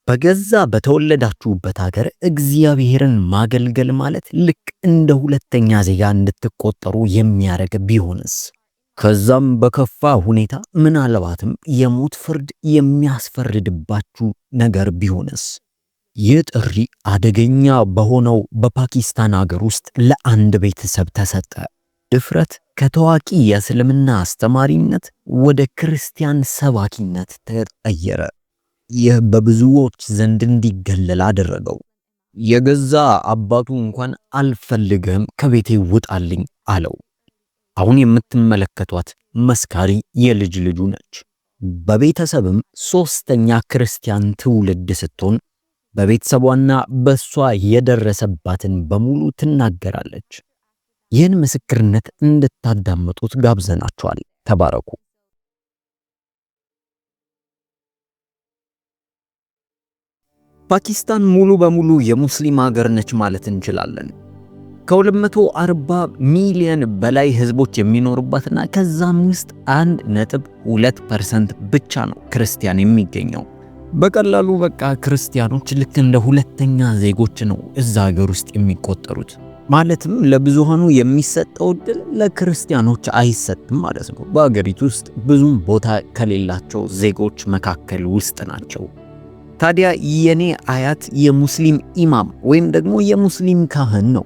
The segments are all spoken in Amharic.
በገዛ በተወለዳችሁበት ሀገር እግዚአብሔርን ማገልገል ማለት ልክ እንደ ሁለተኛ ዜጋ እንድትቆጠሩ የሚያደርግ ቢሆንስ? ከዛም በከፋ ሁኔታ ምናልባትም የሞት ፍርድ የሚያስፈርድባችሁ ነገር ቢሆንስ? ይህ ጥሪ አደገኛ በሆነው በፓኪስታን ሀገር ውስጥ ለአንድ ቤተሰብ ተሰጠ። ድፍረት ከታዋቂ የእስልምና አስተማሪነት ወደ ክርስቲያን ሰባኪነት ተቀየረ። ይህ በብዙዎች ዘንድ እንዲገለል አደረገው። የገዛ አባቱ እንኳን አልፈልግህም ከቤቴ ውጣልኝ አለው። አሁን የምትመለከቷት መስካሪ የልጅ ልጁ ነች። በቤተሰብም ሶስተኛ ክርስቲያን ትውልድ ስትሆን በቤተሰቧና በሷ የደረሰባትን በሙሉ ትናገራለች። ይህን ምስክርነት እንድታዳምጡት ጋብዘናችኋል። ተባረኩ። ፓኪስታን ሙሉ በሙሉ የሙስሊም ሀገር ነች ማለት እንችላለን። ከ240 ሚሊዮን በላይ ህዝቦች የሚኖሩባትና ከዛም ውስጥ 1.2% ብቻ ነው ክርስቲያን የሚገኘው። በቀላሉ በቃ ክርስቲያኖች ልክ እንደ ሁለተኛ ዜጎች ነው እዛ ሀገር ውስጥ የሚቆጠሩት። ማለትም ለብዙሃኑ የሚሰጠው እድል ለክርስቲያኖች አይሰጥም ማለት ነው። በአገሪቱ ውስጥ ብዙም ቦታ ከሌላቸው ዜጎች መካከል ውስጥ ናቸው። ታዲያ የኔ አያት የሙስሊም ኢማም ወይም ደግሞ የሙስሊም ካህን ነው።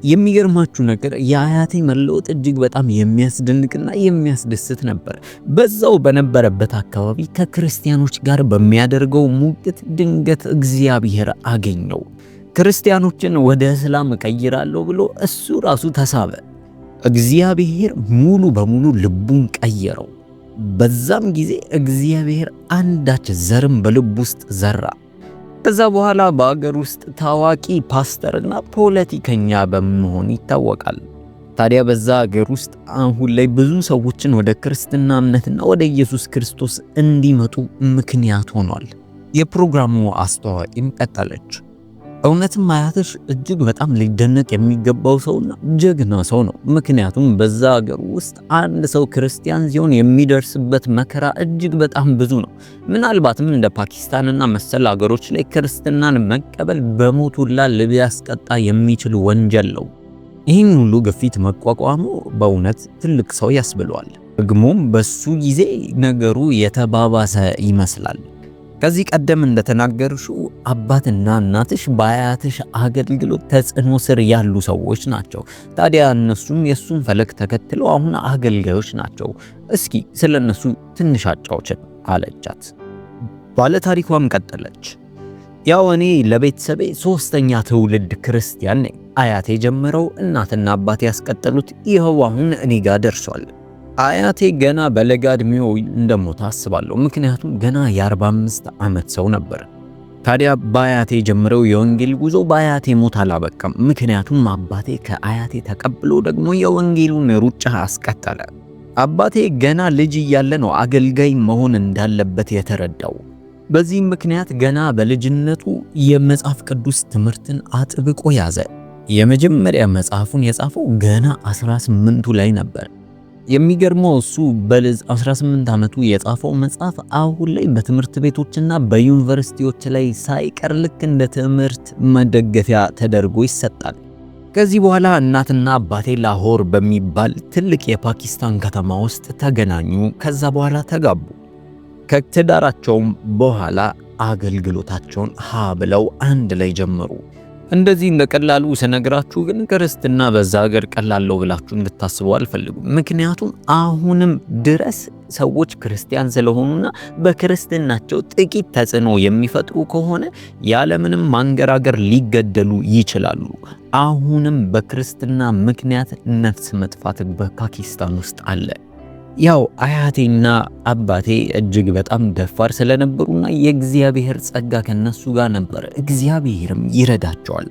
የሚገርማችሁ ነገር የአያቴ መለወጥ እጅግ በጣም የሚያስደንቅና የሚያስደስት ነበር። በዛው በነበረበት አካባቢ ከክርስቲያኖች ጋር በሚያደርገው ሙግት ድንገት እግዚአብሔር አገኘው። ክርስቲያኖችን ወደ እስላም እቀይራለሁ ብሎ እሱ ራሱ ተሳበ። እግዚአብሔር ሙሉ በሙሉ ልቡን ቀየረው። በዛም ጊዜ እግዚአብሔር አንዳች ዘርም በልብ ውስጥ ዘራ። ከዛ በኋላ በአገር ውስጥ ታዋቂ ፓስተርና ፖለቲከኛ በመሆን ይታወቃል። ታዲያ በዛ አገር ውስጥ አሁን ላይ ብዙ ሰዎችን ወደ ክርስትና እምነትና ወደ ኢየሱስ ክርስቶስ እንዲመጡ ምክንያት ሆኗል። የፕሮግራሙ አስተዋቂም ቀጠለች። እውነትም አያትሽ እጅግ በጣም ሊደነቅ የሚገባው ሰውና ጀግና ሰው ነው። ምክንያቱም በዛ ሀገር ውስጥ አንድ ሰው ክርስቲያን ሲሆን የሚደርስበት መከራ እጅግ በጣም ብዙ ነው። ምናልባትም እንደ ፓኪስታንና መሰል ሀገሮች ላይ ክርስትናን መቀበል በሞት ሁላ ሊያስቀጣ የሚችል ወንጀል ነው። ይህን ሁሉ ግፊት መቋቋሙ በእውነት ትልቅ ሰው ያስብለዋል። ደግሞም በሱ ጊዜ ነገሩ የተባባሰ ይመስላል። ከዚህ ቀደም እንደተናገርሽው አባትና እናትሽ በአያትሽ አገልግሎት ተጽዕኖ ስር ያሉ ሰዎች ናቸው። ታዲያ እነሱም የሱን ፈለግ ተከትለው አሁን አገልጋዮች ናቸው። እስኪ ስለነሱ ትንሽ አጫውችን አለቻት። ባለታሪኳም ቀጠለች። ያው እኔ ለቤተሰቤ ሶስተኛ ትውልድ ክርስቲያን ነኝ። አያቴ ጀመረው እናትና አባቴ ያስቀጠሉት ይኸው አሁን እኔ ጋር ደርሷል። አያቴ ገና በለጋ እድሜው እንደሞተ አስባለሁ። ምክንያቱም ገና የ45 ዓመት ሰው ነበር። ታዲያ በአያቴ ጀምረው የወንጌል ጉዞ በአያቴ ሞት አላበቃም። ምክንያቱም አባቴ ከአያቴ ተቀብሎ ደግሞ የወንጌሉን ሩጫ አስቀጠለ። አባቴ ገና ልጅ እያለ ነው አገልጋይ መሆን እንዳለበት የተረዳው። በዚህም ምክንያት ገና በልጅነቱ የመጽሐፍ ቅዱስ ትምህርትን አጥብቆ ያዘ። የመጀመሪያ መጽሐፉን የጻፈው ገና 18ቱ ላይ ነበር። የሚገርመው እሱ በ18 ዓመቱ የጻፈው መጽሐፍ አሁን ላይ በትምህርት ቤቶችና በዩኒቨርሲቲዎች ላይ ሳይቀር ልክ እንደ ትምህርት መደገፊያ ተደርጎ ይሰጣል። ከዚህ በኋላ እናትና አባቴ ላሆር በሚባል ትልቅ የፓኪስታን ከተማ ውስጥ ተገናኙ። ከዛ በኋላ ተጋቡ። ከትዳራቸውም በኋላ አገልግሎታቸውን ብለው አንድ ላይ ጀመሩ። እንደዚህ እንደቀላሉ ስነግራችሁ ግን ክርስትና በዛ ሀገር ቀላለው ብላችሁ እንድታስቡ አልፈልጉም። ምክንያቱም አሁንም ድረስ ሰዎች ክርስቲያን ስለሆኑና በክርስትናቸው ጥቂት ተጽዕኖ የሚፈጥሩ ከሆነ ያለምንም ማንገራገር ሊገደሉ ይችላሉ። አሁንም በክርስትና ምክንያት ነፍስ መጥፋት በፓኪስታን ውስጥ አለ። ያው አያቴና አባቴ እጅግ በጣም ደፋር ስለነበሩና የእግዚአብሔር ጸጋ ከነሱ ጋር ነበር። እግዚአብሔርም ይረዳቸዋል።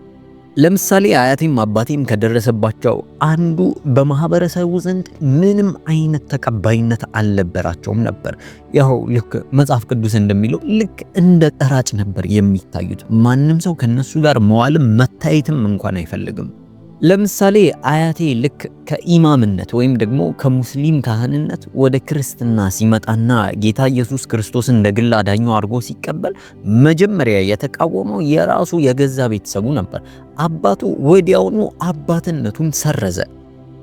ለምሳሌ አያቴም አባቴም ከደረሰባቸው አንዱ በማህበረሰቡ ዘንድ ምንም አይነት ተቀባይነት አልነበራቸውም ነበር። ያው ልክ መጽሐፍ ቅዱስ እንደሚለው ልክ እንደ ቀራጭ ነበር የሚታዩት። ማንም ሰው ከነሱ ጋር መዋልም መታየትም እንኳን አይፈልግም። ለምሳሌ አያቴ ልክ ከኢማምነት ወይም ደግሞ ከሙስሊም ካህንነት ወደ ክርስትና ሲመጣና ጌታ ኢየሱስ ክርስቶስን እንደ ግል አዳኙ አድርጎ ሲቀበል መጀመሪያ የተቃወመው የራሱ የገዛ ቤተሰቡ ነበር። አባቱ ወዲያውኑ አባትነቱን ሰረዘ።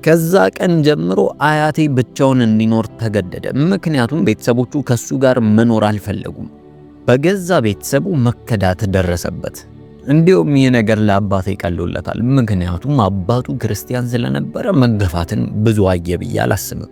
ከዛ ቀን ጀምሮ አያቴ ብቻውን እንዲኖር ተገደደ። ምክንያቱም ቤተሰቦቹ ከሱ ጋር መኖር አልፈለጉም። በገዛ ቤተሰቡ መከዳት ደረሰበት። እንዲሁም ይህ ነገር ለአባቴ ቀሎለታል። ምክንያቱም አባቱ ክርስቲያን ስለነበረ መገፋትን ብዙ አየ ብዬ አላስብም።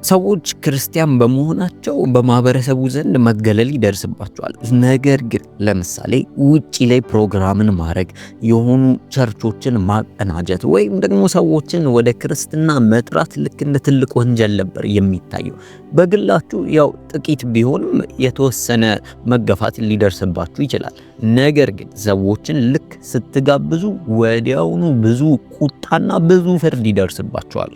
ሰዎች ክርስቲያን በመሆናቸው በማህበረሰቡ ዘንድ መገለል ይደርስባቸዋል። ነገር ግን ለምሳሌ ውጪ ላይ ፕሮግራምን ማድረግ፣ የሆኑ ቸርቾችን ማቀናጀት ወይም ደግሞ ሰዎችን ወደ ክርስትና መጥራት ልክ እንደ ትልቅ ወንጀል ነበር የሚታየው። በግላችሁ ያው ጥቂት ቢሆንም የተወሰነ መገፋት ሊደርስባችሁ ይችላል። ነገር ግን ሰዎችን ልክ ስትጋብዙ ወዲያውኑ ብዙ ቁጣና ብዙ ፍርድ ይደርስባቸዋል።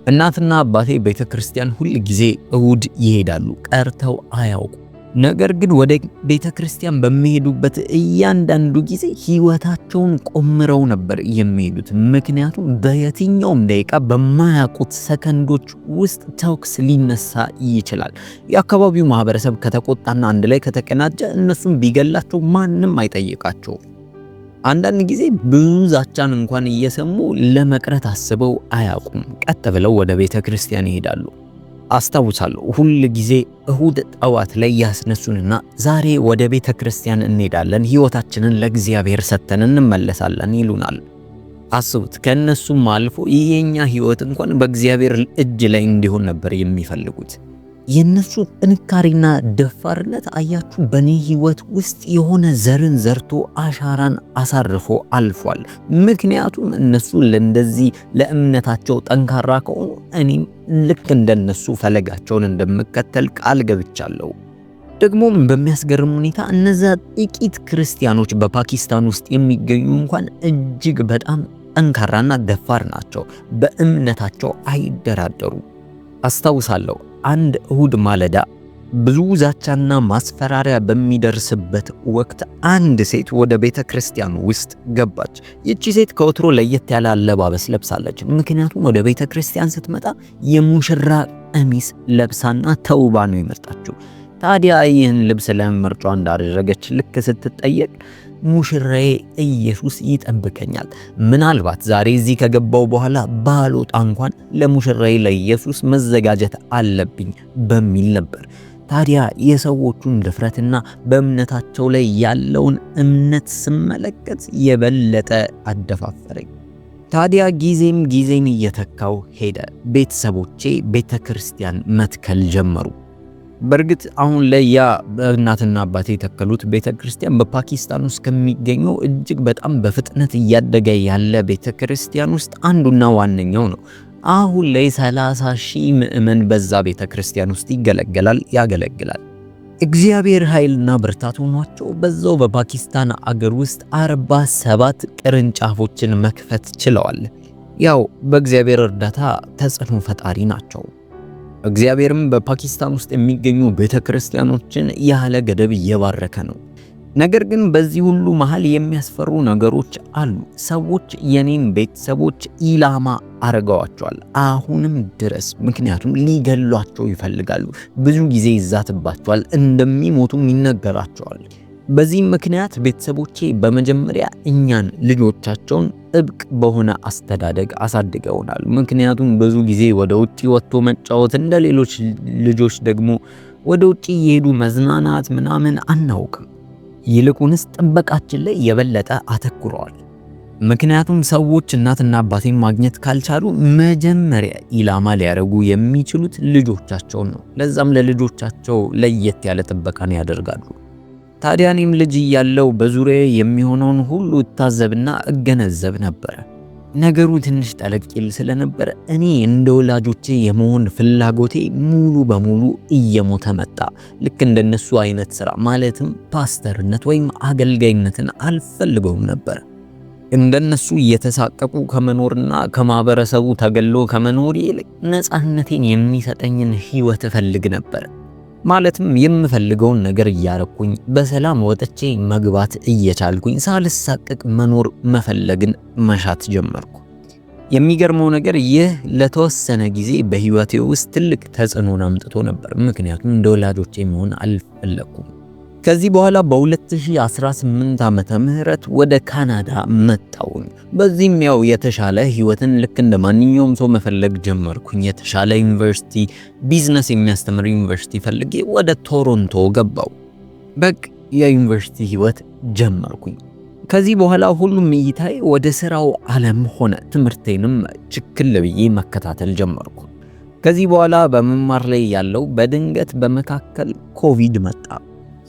እናትና አባቴ ቤተክርስቲያን ሁል ጊዜ እሁድ ይሄዳሉ፣ ቀርተው አያውቁ። ነገር ግን ወደ ቤተክርስቲያን በሚሄዱበት እያንዳንዱ ጊዜ ህይወታቸውን ቆምረው ነበር የሚሄዱት። ምክንያቱም በየትኛውም ደቂቃ በማያውቁት ሰከንዶች ውስጥ ተኩስ ሊነሳ ይችላል። የአካባቢው ማህበረሰብ ከተቆጣና አንድ ላይ ከተቀናጀ እነሱም ቢገላቸው ማንም አይጠይቃቸውም። አንዳንድ ጊዜ ብዙ ዛቻን እንኳን እየሰሙ ለመቅረት አስበው አያውቁም። ቀጥ ብለው ወደ ቤተክርስቲያን ይሄዳሉ። አስታውሳለሁ ሁል ጊዜ እሁድ ጠዋት ላይ ያስነሱንና ዛሬ ወደ ቤተክርስቲያን እንሄዳለን፣ ህይወታችንን ለእግዚአብሔር ሰጥተን እንመለሳለን ይሉናል። አስቡት፣ ከነሱም አልፎ የኛ ህይወት እንኳን በእግዚአብሔር እጅ ላይ እንዲሆን ነበር የሚፈልጉት። የነሱ ጥንካሬና ደፋርነት አያችሁ በኔ ህይወት ውስጥ የሆነ ዘርን ዘርቶ አሻራን አሳርፎ አልፏል። ምክንያቱም እነሱ ለእንደዚህ ለእምነታቸው ጠንካራ ከሆኑ እኔም ልክ እንደነሱ ፈለጋቸውን እንደምከተል ቃል ገብቻለሁ። ደግሞም በሚያስገርም ሁኔታ እነዛ ጥቂት ክርስቲያኖች በፓኪስታን ውስጥ የሚገኙ እንኳን እጅግ በጣም ጠንካራና ደፋር ናቸው። በእምነታቸው አይደራደሩ። አስታውሳለሁ አንድ እሁድ ማለዳ ብዙ ዛቻና ማስፈራሪያ በሚደርስበት ወቅት አንድ ሴት ወደ ቤተክርስቲያን ውስጥ ገባች። ይቺ ሴት ከወትሮ ለየት ያለ አለባበስ ለብሳለች። ምክንያቱም ወደ ቤተክርስቲያን ስትመጣ የሙሽራ ቀሚስ ለብሳና ተውባ ነው የመጣችው። ታዲያ ይህን ልብስ ለምን ምርጫ እንዳደረገች ልክ ስትጠየቅ ሙሽራዬ ኢየሱስ ይጠብቀኛል፣ ምናልባት ዛሬ እዚህ ከገባው በኋላ ባልወጣ እንኳን ለሙሽራዬ ለኢየሱስ መዘጋጀት አለብኝ በሚል ነበር። ታዲያ የሰዎቹን ድፍረትና በእምነታቸው ላይ ያለውን እምነት ስመለከት የበለጠ አደፋፈረኝ። ታዲያ ጊዜን እየተካው ሄደ። ቤተሰቦቼ ቤተክርስቲያን መትከል ጀመሩ። በእርግጥ አሁን ላይ ያ በእናትና አባቴ የተከሉት ቤተክርስቲያን በፓኪስታን ውስጥ ከሚገኘው እጅግ በጣም በፍጥነት እያደገ ያለ ቤተክርስቲያን ውስጥ አንዱና ዋነኛው ነው። አሁን ላይ 30,000 ምዕመን በዛ ቤተክርስቲያን ውስጥ ያገለግላል። እግዚአብሔር ኃይልና ብርታት ሆኗቸው በዛው በፓኪስታን አገር ውስጥ 47 ቅርንጫፎችን መክፈት ችለዋል። ያው በእግዚአብሔር እርዳታ ተጽዕኖ ፈጣሪ ናቸው። እግዚአብሔርም በፓኪስታን ውስጥ የሚገኙ ቤተክርስቲያኖችን ያለ ገደብ እየባረከ ነው። ነገር ግን በዚህ ሁሉ መሃል የሚያስፈሩ ነገሮች አሉ። ሰዎች የኔን ቤተሰቦች ኢላማ አረጋዋቸዋል አሁንም ድረስ። ምክንያቱም ሊገሏቸው ይፈልጋሉ። ብዙ ጊዜ ይዛትባቸዋል፣ እንደሚሞቱም ይነገራቸዋል። በዚህም ምክንያት ቤተሰቦቼ በመጀመሪያ እኛን ልጆቻቸውን ጥብቅ በሆነ አስተዳደግ አሳድገውናል። ምክንያቱም ብዙ ጊዜ ወደ ውጪ ወጥቶ መጫወት እንደ ሌሎች ልጆች ደግሞ ወደ ውጪ እየሄዱ መዝናናት ምናምን አናውቅም። ይልቁንስ ጥበቃችን ላይ የበለጠ አተኩረዋል። ምክንያቱም ሰዎች እናትና አባቴን ማግኘት ካልቻሉ መጀመሪያ ኢላማ ሊያደርጉ የሚችሉት ልጆቻቸውን ነው። ለዛም ለልጆቻቸው ለየት ያለ ጥበቃን ያደርጋሉ። ታዲያ እኔም ልጅ እያለሁ በዙሪያዬ የሚሆነውን ሁሉ እታዘብና እገነዘብ ነበር። ነገሩ ትንሽ ጠለቅ ይል ስለነበር እኔ እንደ ወላጆቼ የመሆን ፍላጎቴ ሙሉ በሙሉ እየሞተ መጣ። ልክ እንደነሱ አይነት ስራ ማለትም ፓስተርነት ወይም አገልጋይነትን አልፈልገውም ነበር። እንደነሱ እየተሳቀቁ ከመኖርና ከማህበረሰቡ ተገሎ ከመኖር ይልቅ ነፃነቴን የሚሰጠኝን ህይወት እፈልግ ነበር። ማለትም የምፈልገውን ነገር እያረኩኝ በሰላም ወጥቼ መግባት እየቻልኩኝ ሳልሳቀቅ መኖር መፈለግን መሻት ጀመርኩ። የሚገርመው ነገር ይህ ለተወሰነ ጊዜ በህይወቴ ውስጥ ትልቅ ተጽዕኖን አምጥቶ ነበር፣ ምክንያቱም እንደ ወላጆቼ መሆን አልፈለኩም። ከዚህ በኋላ በ2018 ዓመተ ምህረት ወደ ካናዳ መጣሁኝ። በዚህም ያው የተሻለ ህይወትን ልክ እንደ ማንኛውም ሰው መፈለግ ጀመርኩኝ። የተሻለ ዩኒቨርሲቲ፣ ቢዝነስ የሚያስተምር ዩኒቨርሲቲ ፈልጌ ወደ ቶሮንቶ ገባው። በቃ የዩኒቨርሲቲ ህይወት ጀመርኩኝ። ከዚህ በኋላ ሁሉም እይታዬ ወደ ስራው ዓለም ሆነ። ትምህርቴንም ችክል ብዬ መከታተል ጀመርኩ። ከዚህ በኋላ በመማር ላይ ያለው በድንገት በመካከል ኮቪድ መጣ።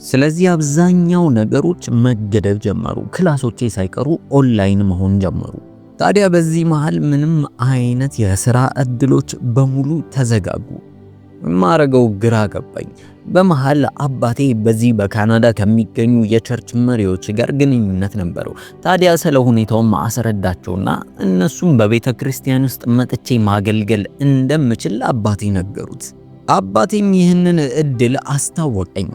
ስለዚህ አብዛኛው ነገሮች መገደብ ጀመሩ። ክላሶቼ ሳይቀሩ ኦንላይን መሆን ጀመሩ። ታዲያ በዚህ መሃል ምንም አይነት የሥራ እድሎች በሙሉ ተዘጋጉ። ማረገው ግራ ገባኝ። በመሃል አባቴ በዚህ በካናዳ ከሚገኙ የቸርች መሪዎች ጋር ግንኙነት ነበረው። ታዲያ ስለ ሁኔታውም አስረዳቸውና እነሱም በቤተ ክርስቲያን ውስጥ መጥቼ ማገልገል እንደምችል አባቴ ነገሩት። አባቴም ይህንን እድል አስታወቀኝ።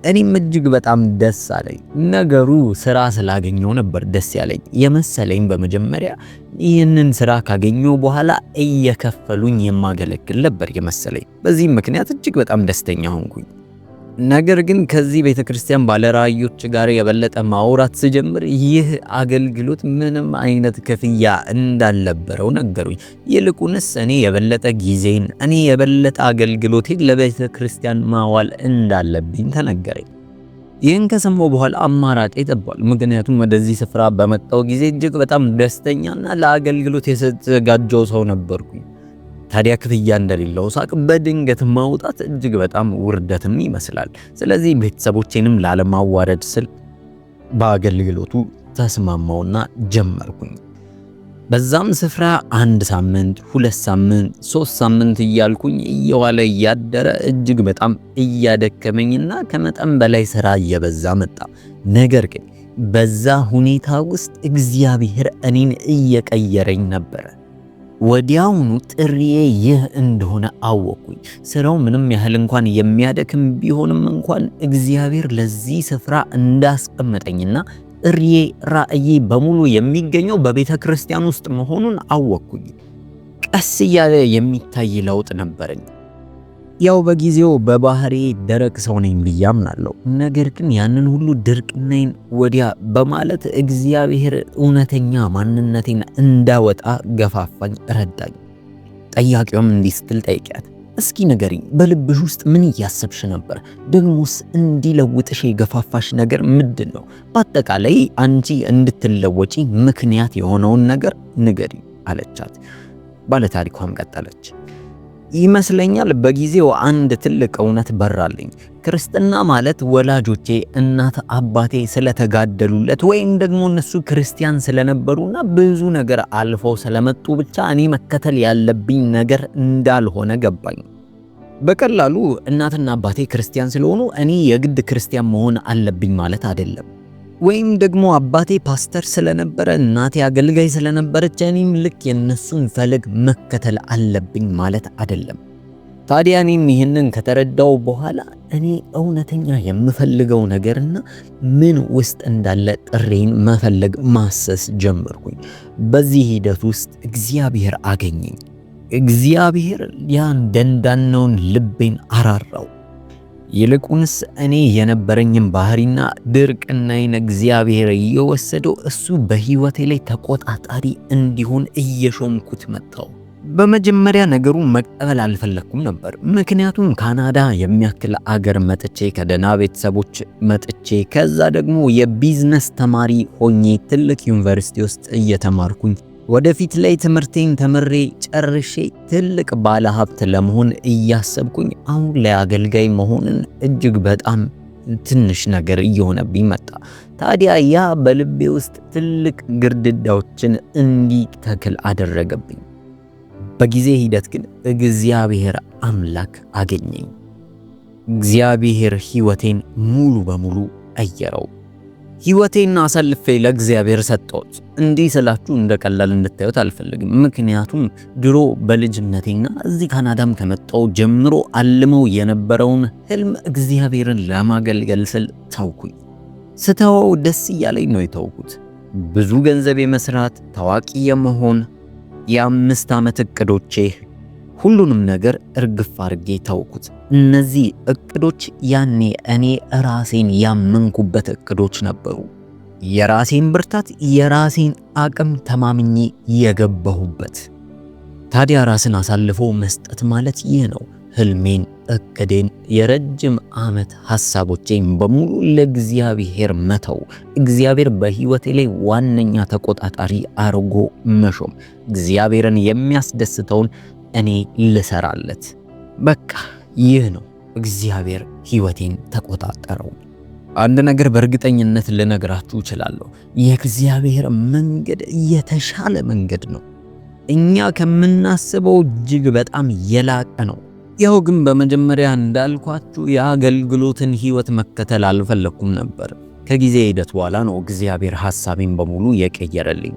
እኔም እጅግ በጣም ደስ አለኝ። ነገሩ ስራ ስላገኘው ነበር ደስ ያለኝ የመሰለኝ። በመጀመሪያ ይህንን ስራ ካገኘው በኋላ እየከፈሉኝ የማገለግል ነበር የመሰለኝ። በዚህም ምክንያት እጅግ በጣም ደስተኛ ሆንኩኝ። ነገር ግን ከዚህ ቤተክርስቲያን ባለራእዮች ጋር የበለጠ ማውራት ስጀምር ይህ አገልግሎት ምንም አይነት ክፍያ እንዳልነበረው ነገሩኝ። ይልቁንስ እኔ የበለጠ ጊዜን፣ እኔ የበለጠ አገልግሎቴን ለቤተክርስቲያን ማዋል እንዳለብኝ ተነገረኝ። ይህን ከሰማሁ በኋላ አማራጭ ጠቧል። ምክንያቱም ወደዚህ ስፍራ በመጣው ጊዜ እጅግ በጣም ደስተኛና ለአገልግሎት የተዘጋጀው ሰው ነበርኩኝ። ታዲያ ክፍያ እንደሌለው ሳቅ በድንገት ማውጣት እጅግ በጣም ውርደትም ይመስላል። ስለዚህ ቤተሰቦቼንም ላለማዋረድ ስል በአገልግሎቱ ተስማማውና ጀመርኩኝ። በዛም ስፍራ 1 ሳምንት፣ 2 ሳምንት፣ 3 ሳምንት እያልኩኝ እየዋለ እያደረ እጅግ በጣም እያደከመኝና ከመጠን በላይ ስራ እየበዛ መጣ። ነገር ግን በዛ ሁኔታ ውስጥ እግዚአብሔር እኔን እየቀየረኝ ነበረ። ወዲያውኑ ጥሪዬ ይህ እንደሆነ አወቅኩኝ። ስራው ምንም ያህል እንኳን የሚያደክም ቢሆንም እንኳን እግዚአብሔር ለዚህ ስፍራ እንዳስቀመጠኝና ጥሪዬ፣ ራእዬ በሙሉ የሚገኘው በቤተ ክርስቲያን ውስጥ መሆኑን አወቅኩኝ። ቀስ እያለ የሚታይ ለውጥ ነበረኝ። ያው በጊዜው በባህሪ ደረቅ ሰው ነኝ ብዬ አምናለሁ። ነገር ግን ያንን ሁሉ ድርቅናዬን ወዲያ በማለት እግዚአብሔር እውነተኛ ማንነቴን እንዳወጣ ገፋፋኝ፣ ረዳኝ። ጠያቂውም እንዲህ ስትል ጠይቂያት፣ እስኪ ንገሪኝ፣ በልብሽ ውስጥ ምን እያሰብሽ ነበር? ደግሞስ እንዲለውጥሽ የገፋፋሽ ነገር ምንድን ነው? በአጠቃላይ አንቺ እንድትለወጪ ምክንያት የሆነውን ነገር ንገሪኝ አለቻት። ባለታሪኳም ቀጠለች። ይመስለኛል በጊዜው አንድ ትልቅ እውነት በራልኝ። ክርስትና ማለት ወላጆቼ እናት አባቴ ስለተጋደሉለት ወይም ደግሞ እነሱ ክርስቲያን ስለነበሩና ብዙ ነገር አልፈው ስለመጡ ብቻ እኔ መከተል ያለብኝ ነገር እንዳልሆነ ገባኝ። በቀላሉ እናትና አባቴ ክርስቲያን ስለሆኑ እኔ የግድ ክርስቲያን መሆን አለብኝ ማለት አይደለም። ወይም ደግሞ አባቴ ፓስተር ስለነበረ እናቴ አገልጋይ ስለነበረች እኔም ልክ የነሱን ፈለግ መከተል አለብኝ ማለት አይደለም። ታዲያ እኔም ይህንን ከተረዳው በኋላ እኔ እውነተኛ የምፈልገው ነገርና ምን ውስጥ እንዳለ ጥሬን መፈለግ ማሰስ ጀመርኩኝ። በዚህ ሂደት ውስጥ እግዚአብሔር አገኘኝ። እግዚአብሔር ያን ደንዳናውን ልቤን አራራው። ይልቁንስ እኔ የነበረኝን ባህሪና ድርቅናዬን እግዚአብሔር እየወሰደው እሱ በህይወቴ ላይ ተቆጣጣሪ እንዲሆን እየሾምኩት መጣው። በመጀመሪያ ነገሩን መቀበል አልፈለኩም ነበር። ምክንያቱም ካናዳ የሚያክል አገር መጥቼ ከደህና ቤተሰቦች መጥቼ ከዛ ደግሞ የቢዝነስ ተማሪ ሆኜ ትልቅ ዩኒቨርሲቲ ውስጥ እየተማርኩኝ ወደፊት ላይ ትምህርቴን ተምሬ ጨርሼ ትልቅ ባለሀብት ለመሆን እያሰብኩኝ አሁን ላይ አገልጋይ መሆንን እጅግ በጣም ትንሽ ነገር እየሆነብኝ መጣ። ታዲያ ያ በልቤ ውስጥ ትልቅ ግርድዳዎችን እንዲተክል አደረገብኝ። በጊዜ ሂደት ግን እግዚአብሔር አምላክ አገኘኝ። እግዚአብሔር ህይወቴን ሙሉ በሙሉ ቀየረው። ህይወቴን አሳልፌ ለእግዚአብሔር ሰጠሁት። እንዲህ ስላችሁ እንደቀላል እንድታዩት አልፈልግም። ምክንያቱም ድሮ በልጅነቴና እዚህ ካናዳም ከመጣው ጀምሮ አልመው የነበረውን ህልም እግዚአብሔርን ለማገልገል ስል ተውኩኝ። ስተወው ደስ እያለኝ ነው የተውኩት። ብዙ ገንዘብ የመስራት፣ ታዋቂ የመሆን፣ የ5 ዓመት እቅዶቼ ሁሉንም ነገር እርግፍ አድርጌ ታውኩት። እነዚህ እቅዶች ያኔ እኔ ራሴን ያመንኩበት እቅዶች ነበሩ። የራሴን ብርታት፣ የራሴን አቅም ተማምኜ የገባሁበት። ታዲያ ራስን አሳልፎ መስጠት ማለት ይህ ነው። ህልሜን፣ እቅዴን፣ የረጅም ዓመት ሐሳቦቼን በሙሉ ለእግዚአብሔር መተው፣ እግዚአብሔር በህይወቴ ላይ ዋነኛ ተቆጣጣሪ አርጎ መሾም፣ እግዚአብሔርን የሚያስደስተውን እኔ ልሰራለት። በቃ ይህ ነው እግዚአብሔር ህይወቴን ተቆጣጠረው። አንድ ነገር በእርግጠኝነት ልነግራችሁ እችላለሁ። የእግዚአብሔር መንገድ የተሻለ መንገድ ነው። እኛ ከምናስበው እጅግ በጣም የላቀ ነው። ያው ግን በመጀመሪያ እንዳልኳችሁ የአገልግሎትን ህይወት መከተል አልፈለኩም ነበር። ከጊዜ ሂደት በኋላ ነው እግዚአብሔር ሐሳቤን በሙሉ የቀየረልኝ።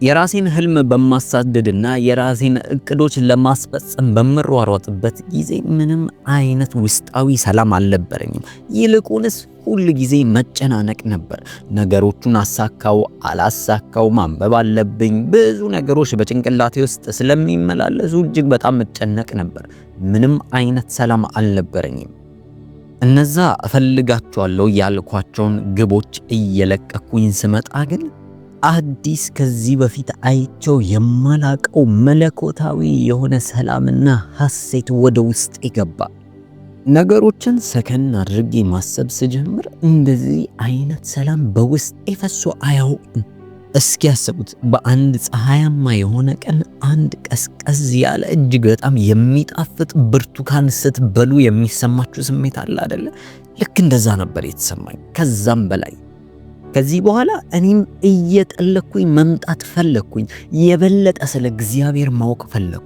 የራሴን ህልም በማሳደድና የራሴን እቅዶች ለማስፈጸም በምሯሯጥበት ጊዜ ምንም አይነት ውስጣዊ ሰላም አልነበረኝም። ይልቁንስ ሁል ጊዜ መጨናነቅ ነበር። ነገሮቹን አሳካው አላሳካው፣ ማንበብ አለብኝ፣ ብዙ ነገሮች በጭንቅላቴ ውስጥ ስለሚመላለሱ እጅግ በጣም መጨነቅ ነበር። ምንም አይነት ሰላም አልነበረኝም። እነዛ እፈልጋቸዋለሁ ያልኳቸውን ግቦች እየለቀኩኝ ስመጣ ግን አዲስ ከዚህ በፊት አይቸው የማላቀው መለኮታዊ የሆነ ሰላምና ሐሴት ወደ ውስጥ ይገባ። ነገሮችን ሰከን አድርጌ ማሰብ ስጀምር እንደዚህ አይነት ሰላም በውስጤ ፈሶ አያውቅም። እስኪ ያስቡት፣ በአንድ ፀሐያማ የሆነ ቀን አንድ ቀዝቀዝ ያለ እጅግ በጣም የሚጣፍጥ ብርቱካን ስትበሉ የሚሰማችሁ ስሜት አለ አይደለ? ልክ እንደዛ ነበር የተሰማኝ፣ ከዛም በላይ። ከዚህ በኋላ እኔም እየጠለኩኝ መምጣት ፈለኩኝ። የበለጠ ስለ እግዚአብሔር ማወቅ ፈለኩ።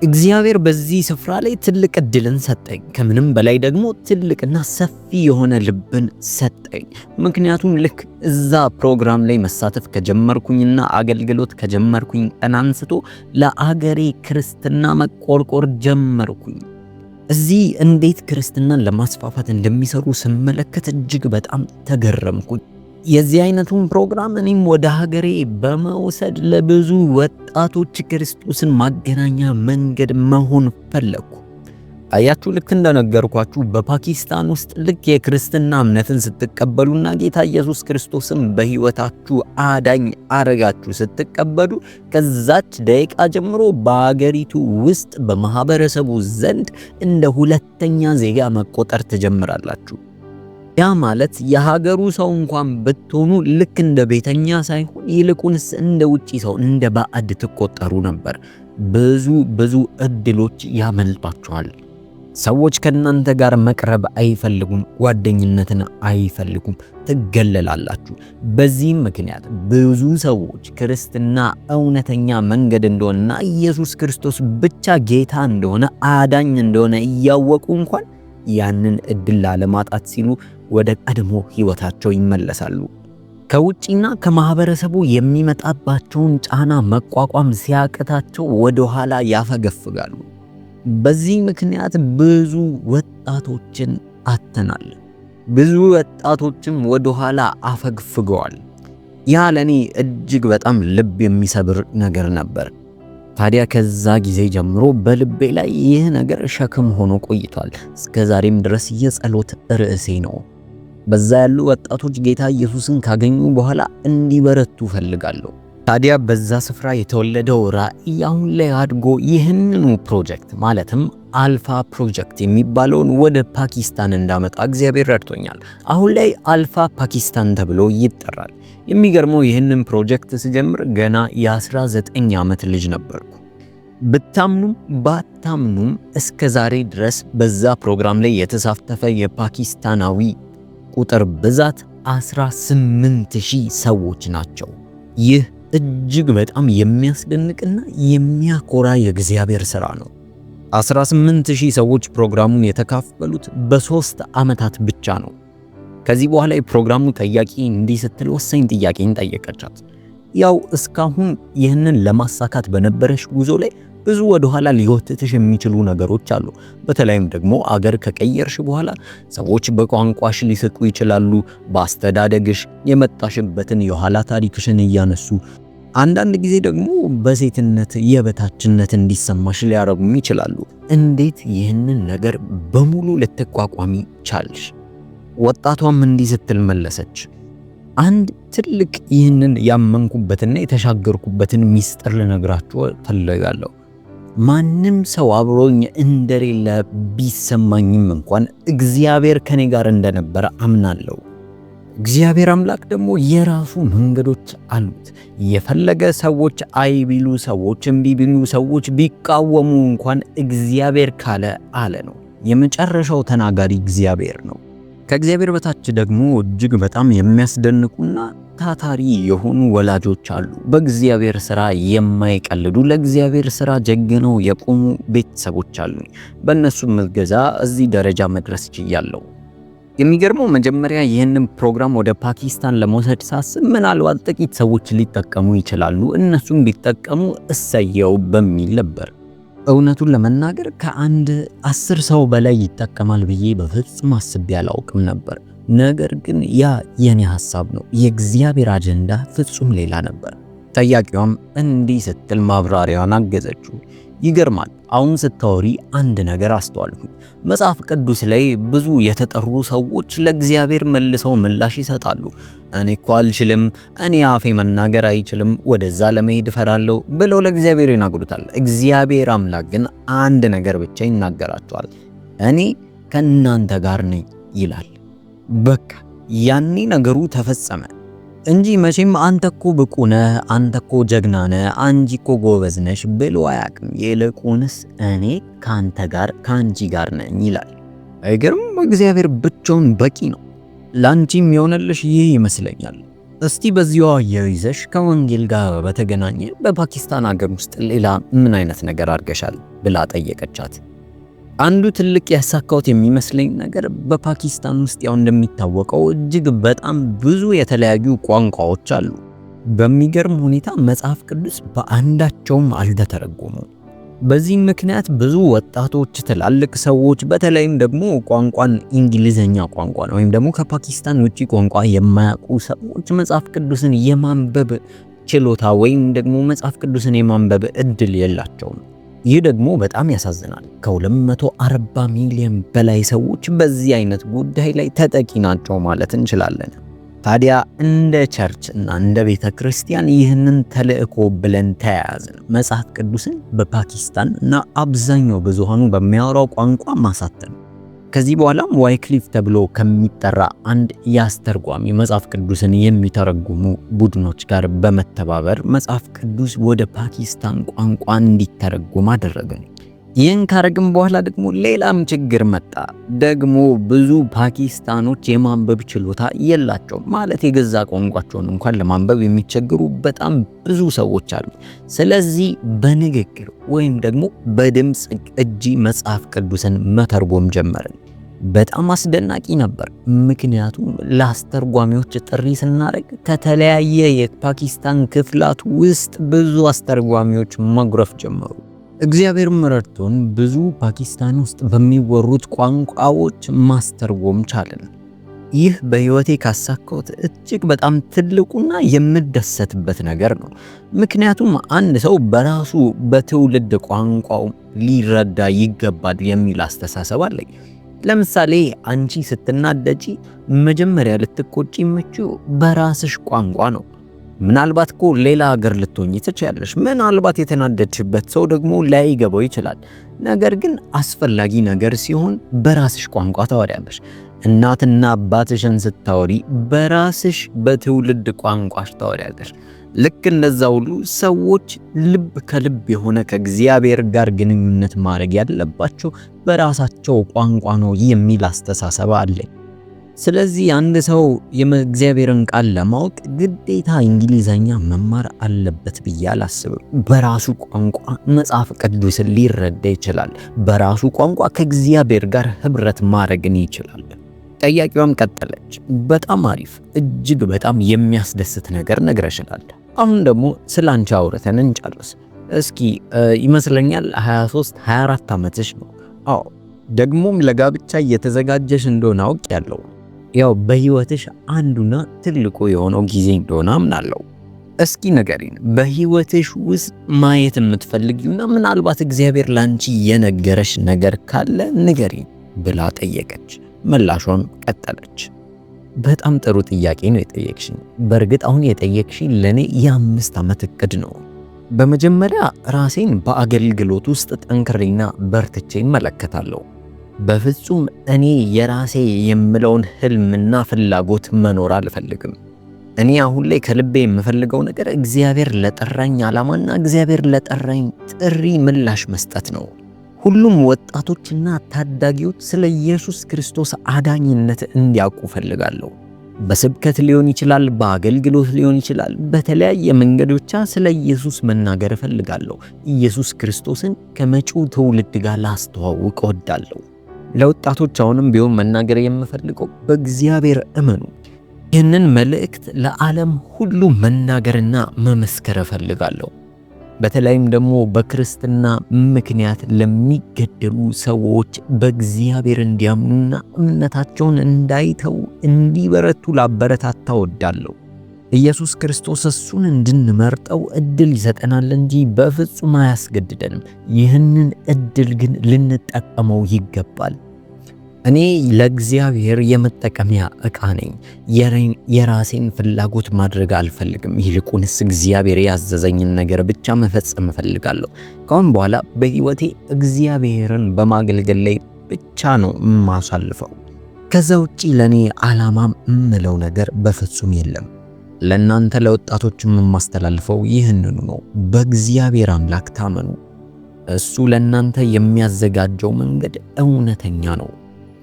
እግዚአብሔር በዚህ ስፍራ ላይ ትልቅ እድልን ሰጠኝ። ከምንም በላይ ደግሞ ትልቅና ሰፊ የሆነ ልብን ሰጠኝ። ምክንያቱም ልክ እዛ ፕሮግራም ላይ መሳተፍ ከጀመርኩኝና አገልግሎት ከጀመርኩኝ ቀን አንስቶ ለአገሬ ክርስትና መቆርቆር ጀመርኩኝ። እዚህ እንዴት ክርስትናን ለማስፋፋት እንደሚሰሩ ስመለከት እጅግ በጣም ተገረምኩኝ። የዚህ አይነቱን ፕሮግራም እኔም ወደ ሀገሬ በመውሰድ ለብዙ ወጣቶች ክርስቶስን ማገናኛ መንገድ መሆን ፈለኩ። አያችሁ፣ ልክ እንደነገርኳችሁ በፓኪስታን ውስጥ ልክ የክርስትና እምነትን ስትቀበሉና ጌታ ኢየሱስ ክርስቶስን በህይወታችሁ አዳኝ አረጋችሁ ስትቀበሉ ከዛች ደቂቃ ጀምሮ በአገሪቱ ውስጥ በማህበረሰቡ ዘንድ እንደ ሁለተኛ ዜጋ መቆጠር ትጀምራላችሁ። ያ ማለት የሀገሩ ሰው እንኳን ብትሆኑ ልክ እንደ ቤተኛ ሳይሆን ይልቁንስ እንደ ውጪ ሰው እንደ ባዕድ ትቆጠሩ ነበር። ብዙ እድሎች ያመልጣችኋል። ሰዎች ከናንተ ጋር መቅረብ አይፈልጉም፣ ጓደኝነትን አይፈልጉም፣ ትገለላላችሁ። በዚህም ምክንያት ብዙ ሰዎች ክርስትና እውነተኛ መንገድ እንደሆነና ኢየሱስ ክርስቶስ ብቻ ጌታ እንደሆነ አዳኝ እንደሆነ እያወቁ እንኳን ያንን እድል ላለማጣት ሲሉ ወደ ቀድሞ ህይወታቸው ይመለሳሉ። ከውጪና ከማህበረሰቡ የሚመጣባቸውን ጫና መቋቋም ሲያቅታቸው ወደ ኋላ ያፈገፍጋሉ። በዚህ ምክንያት ብዙ ወጣቶችን አተናል። ብዙ ወጣቶችም ወደ ኋላ አፈግፍገዋል። ያ ለኔ እጅግ በጣም ልብ የሚሰብር ነገር ነበር። ታዲያ ከዛ ጊዜ ጀምሮ በልቤ ላይ ይህ ነገር ሸክም ሆኖ ቆይቷል። እስከዛሬም ድረስ የጸሎት ርዕሴ ነው። በዛ ያሉ ወጣቶች ጌታ ኢየሱስን ካገኙ በኋላ እንዲበረቱ ፈልጋለሁ። ታዲያ በዛ ስፍራ የተወለደው ራእይ አሁን ላይ አድጎ ይህንኑ ፕሮጀክት ማለትም አልፋ ፕሮጀክት የሚባለውን ወደ ፓኪስታን እንዳመጣ እግዚአብሔር ረድቶኛል። አሁን ላይ አልፋ ፓኪስታን ተብሎ ይጠራል። የሚገርመው ይህንን ፕሮጀክት ስጀምር ገና የ19 ዓመት ልጅ ነበርኩ። ብታምኑም ባታምኑም እስከ ዛሬ ድረስ በዛ ፕሮግራም ላይ የተሳተፈ የፓኪስታናዊ ቁጥር ብዛት 18000 ሰዎች ናቸው። ይህ እጅግ በጣም የሚያስደንቅና የሚያኮራ የእግዚአብሔር ሥራ ነው። 18000 ሰዎች ፕሮግራሙን የተካፈሉት በ3 ዓመታት ብቻ ነው። ከዚህ በኋላ የፕሮግራሙ ጠያቂ እንዲህ ስትል ወሳኝ ጥያቄን ጠየቀቻት። ያው እስካሁን ይህንን ለማሳካት በነበረሽ ጉዞ ላይ ብዙ ወደ ኋላ ሊጎትትሽ የሚችሉ ነገሮች አሉ። በተለይም ደግሞ አገር ከቀየርሽ በኋላ ሰዎች በቋንቋሽ ሊስቁ ይችላሉ። በአስተዳደግሽ የመጣሽበትን የኋላ ታሪክሽን እያነሱ አንዳንድ ጊዜ ደግሞ በሴትነት የበታችነት እንዲሰማሽ ሊያረጉም ይችላሉ። እንዴት ይህንን ነገር በሙሉ ልትቋቋሚ ቻልሽ? ወጣቷም እንዲህ ስትል መለሰች። አንድ ትልቅ ይህንን ያመንኩበትና የተሻገርኩበትን ሚስጥር ልነግራችሁ ፈልጋለሁ። ማንም ሰው አብሮኝ እንደሌለ ቢሰማኝም እንኳን እግዚአብሔር ከኔ ጋር እንደነበረ አምናለሁ። እግዚአብሔር አምላክ ደግሞ የራሱ መንገዶች አሉት። የፈለገ ሰዎች አይ ቢሉ፣ ሰዎች እምቢ ቢሉ፣ ሰዎች ቢቃወሙ እንኳን እግዚአብሔር ካለ አለ ነው። የመጨረሻው ተናጋሪ እግዚአብሔር ነው። ከእግዚአብሔር በታች ደግሞ እጅግ በጣም የሚያስደንቁና ታታሪ የሆኑ ወላጆች አሉ። በእግዚአብሔር ሥራ የማይቀልዱ ለእግዚአብሔር ሥራ ጀግነው የቆሙ ቤተሰቦች አሉ። በእነሱም እገዛ እዚህ ደረጃ መድረስ ችያለሁ። የሚገርመው መጀመሪያ ይህንን ፕሮግራም ወደ ፓኪስታን ለመውሰድ ሳስብ ምናልባት ጥቂት ሰዎች ሊጠቀሙ ይችላሉ፣ እነሱም ቢጠቀሙ እሰየው በሚል ነበር። እውነቱን ለመናገር ከአንድ 10 ሰው በላይ ይጠቀማል ብዬ በፍጹም አስቤ አላውቅም ነበር። ነገር ግን ያ የኔ ሐሳብ ነው። የእግዚአብሔር አጀንዳ ፍጹም ሌላ ነበር። ጠያቂዋም እንዲህ ስትል ማብራሪያዋን አገዘችው። ይገርማል። አሁን ስታወሪ አንድ ነገር አስተዋልኩ። መጽሐፍ ቅዱስ ላይ ብዙ የተጠሩ ሰዎች ለእግዚአብሔር መልሰው ምላሽ ይሰጣሉ። እኔ እኮ አልችልም፣ እኔ አፌ መናገር አይችልም፣ ወደዛ ለመሄድ እፈራለሁ ብለው ለእግዚአብሔር ይናገሩታል። እግዚአብሔር አምላክ ግን አንድ ነገር ብቻ ይናገራቸዋል። እኔ ከእናንተ ጋር ነኝ ይላል። በቃ ያኔ ነገሩ ተፈጸመ እንጂ መቼም አንተ እኮ ብቁ ነህ፣ አንተ እኮ ጀግና ነህ፣ አንቺ እኮ ጎበዝ ነሽ ብሎ አያውቅም። ይልቁንስ እኔ ካንተ ጋር ካንቺ ጋር ነኝ ይላል። አይገርም? እግዚአብሔር ብቻውን በቂ ነው። ላንቺም የሆነልሽ ይህ ይመስለኛል። እስቲ በዚሁ አያይዘሽ ከወንጌል ጋር በተገናኘ በፓኪስታን ሀገር ውስጥ ሌላ ምን አይነት ነገር አድርገሻል ብላ ጠየቀቻት። አንዱ ትልቅ ያሳካውት የሚመስለኝ ነገር በፓኪስታን ውስጥ ያው እንደሚታወቀው እጅግ በጣም ብዙ የተለያዩ ቋንቋዎች አሉ። በሚገርም ሁኔታ መጽሐፍ ቅዱስ በአንዳቸውም አልተተረጎመም። በዚህ ምክንያት ብዙ ወጣቶች፣ ትላልቅ ሰዎች በተለይም ደግሞ ቋንቋን እንግሊዘኛ ቋንቋ ወይም ደግሞ ከፓኪስታን ውጪ ቋንቋ የማያውቁ ሰዎች መጽሐፍ ቅዱስን የማንበብ ችሎታ ወይም ደግሞ መጽሐፍ ቅዱስን የማንበብ እድል የላቸውም። ይህ ደግሞ በጣም ያሳዝናል። ከ240 ሚሊዮን በላይ ሰዎች በዚህ አይነት ጉዳይ ላይ ተጠቂ ናቸው ማለት እንችላለን። ታዲያ እንደ ቸርች እና እንደ ቤተ ክርስቲያን ይህንን ተልእኮ ብለን ተያያዝን። መጽሐፍ ቅዱስን በፓኪስታን እና አብዛኛው ብዙሃኑ በሚያወራው ቋንቋ ማሳተም። ከዚህ በኋላም ዋይክሊፍ ተብሎ ከሚጠራ አንድ ያስተርጓሚ መጽሐፍ ቅዱስን የሚተረጉሙ ቡድኖች ጋር በመተባበር መጽሐፍ ቅዱስ ወደ ፓኪስታን ቋንቋ እንዲተረጎም አደረግን። ይህን ካረግን በኋላ ደግሞ ሌላም ችግር መጣ። ደግሞ ብዙ ፓኪስታኖች የማንበብ ችሎታ የላቸውም። ማለት የገዛ ቋንቋቸውን እንኳን ለማንበብ የሚቸገሩ በጣም ብዙ ሰዎች አሉ። ስለዚህ በንግግር ወይም ደግሞ በድምፅ ቅጂ መጽሐፍ ቅዱስን መተርጎም ጀመርን። በጣም አስደናቂ ነበር። ምክንያቱም ለአስተርጓሚዎች ጥሪ ስናደርግ ከተለያየ የፓኪስታን ክፍላት ውስጥ ብዙ አስተርጓሚዎች መጉረፍ ጀመሩ። እግዚአብሔር ረድቶን ብዙ ፓኪስታን ውስጥ በሚወሩት ቋንቋዎች ማስተርጎም ቻለን። ይህ በህይወቴ ካሳካሁት እጅግ በጣም ትልቁና የምደሰትበት ነገር ነው። ምክንያቱም አንድ ሰው በራሱ በትውልድ ቋንቋው ሊረዳ ይገባል የሚል አስተሳሰብ አለኝ። ለምሳሌ አንቺ ስትናደጂ መጀመሪያ ልትቆጪ የምትችይው በራስሽ ቋንቋ ነው። ምናልባት እኮ ሌላ ሀገር ልትሆኚ ትችያለሽ። ምናልባት የተናደድሽበት ሰው ደግሞ ላይገባው ይችላል። ነገር ግን አስፈላጊ ነገር ሲሆን በራስሽ ቋንቋ ታወሪያለሽ። እናትና አባትሽን ስታወሪ በራስሽ በትውልድ ቋንቋሽ ታወሪያለሽ። ልክ እንደዛ ሁሉ ሰዎች ልብ ከልብ የሆነ ከእግዚአብሔር ጋር ግንኙነት ማድረግ ያለባቸው በራሳቸው ቋንቋ ነው የሚል አስተሳሰብ አለኝ። ስለዚህ አንድ ሰው የእግዚአብሔርን ቃል ለማወቅ ግዴታ እንግሊዘኛ መማር አለበት ብዬ አላስብም። በራሱ ቋንቋ መጽሐፍ ቅዱስን ሊረዳ ይችላል። በራሱ ቋንቋ ከእግዚአብሔር ጋር ህብረት ማድረግን ይችላል። ጠያቂዋም ቀጠለች። በጣም አሪፍ፣ እጅግ በጣም የሚያስደስት ነገር ነግረሽናል። አሁን ደግሞ ስላንቺ አውርተን እንጨርስ። እስኪ ይመስለኛል 23 24 ዓመትሽ ነው። አዎ፣ ደግሞም ለጋብቻ እየተዘጋጀሽ እንደሆነ አውቄያለሁ። ያው በህይወትሽ አንዱና ትልቁ የሆነው ጊዜ እንደሆነ አምናለሁ። እስኪ ንገሪን፣ በህይወትሽ ውስጥ ማየት የምትፈልጊውና ምናልባት እግዚአብሔር ላንቺ የነገረሽ ነገር ካለ ንገሪን ብላ ጠየቀች። ምላሿም ቀጠለች። በጣም ጥሩ ጥያቄ ነው የጠየቅሽኝ። በእርግጥ አሁን የጠየቅሽኝ ለኔ የ5 ዓመት እቅድ ነው። በመጀመሪያ ራሴን በአገልግሎት ውስጥ ጠንክሬና በርትቼ እመለከታለሁ። በፍጹም እኔ የራሴ የምለውን ህልምና ፍላጎት መኖር አልፈልግም። እኔ አሁን ላይ ከልቤ የምፈልገው ነገር እግዚአብሔር ለጠራኝ ዓላማና እግዚአብሔር ለጠራኝ ጥሪ ምላሽ መስጠት ነው። ሁሉም ወጣቶችና ታዳጊዎች ስለ ኢየሱስ ክርስቶስ አዳኝነት እንዲያውቁ ፈልጋለሁ። በስብከት ሊሆን ይችላል፣ በአገልግሎት ሊሆን ይችላል፣ በተለያየ መንገዶች ስለ ኢየሱስ መናገር እፈልጋለሁ። ኢየሱስ ክርስቶስን ከመጪው ትውልድ ጋር ላስተዋውቅ እወዳለሁ። ለወጣቶች አሁንም ቢሆን መናገር የምፈልገው በእግዚአብሔር እመኑ። ይህንን መልእክት ለዓለም ሁሉ መናገርና መመስከር እፈልጋለሁ። በተለይም ደግሞ በክርስትና ምክንያት ለሚገደሉ ሰዎች በእግዚአብሔር እንዲያምኑና እምነታቸውን እንዳይተው እንዲበረቱ ላበረታታ እወዳለሁ። ኢየሱስ ክርስቶስ እሱን እንድንመርጠው እድል ይሰጠናል እንጂ በፍጹም አያስገድደንም። ይህንን እድል ግን ልንጠቀመው ይገባል። እኔ ለእግዚአብሔር የመጠቀሚያ ዕቃ ነኝ። የራሴን ፍላጎት ማድረግ አልፈልግም። ይልቁንስ እግዚአብሔር ያዘዘኝን ነገር ብቻ መፈጸም እፈልጋለሁ። ካሁን በኋላ በሕይወቴ እግዚአብሔርን በማገልገል ላይ ብቻ ነው የማሳልፈው። ከዛ ውጪ ለኔ ዓላማ የምለው ነገር በፍጹም የለም። ለእናንተ ለወጣቶችም የማስተላልፈው ይህንኑ ነው። በእግዚአብሔር አምላክ ታመኑ። እሱ ለእናንተ የሚያዘጋጀው መንገድ እውነተኛ ነው።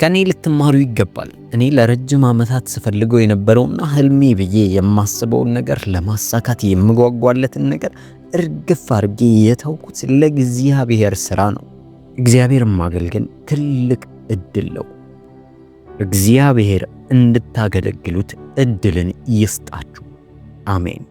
ከኔ ልትማሩ ይገባል። እኔ ለረጅም ዓመታት ስፈልገው የነበረውና ህልሜ ብዬ የማስበውን ነገር ለማሳካት የምጓጓለትን ነገር እርግፍ አድርጌ የተውኩት ለእግዚአብሔር ሥራ ነው። እግዚአብሔርን ማገልገል ትልቅ እድል ነው። እግዚአብሔር እንድታገለግሉት እድልን ይስጣችሁ። አሜን።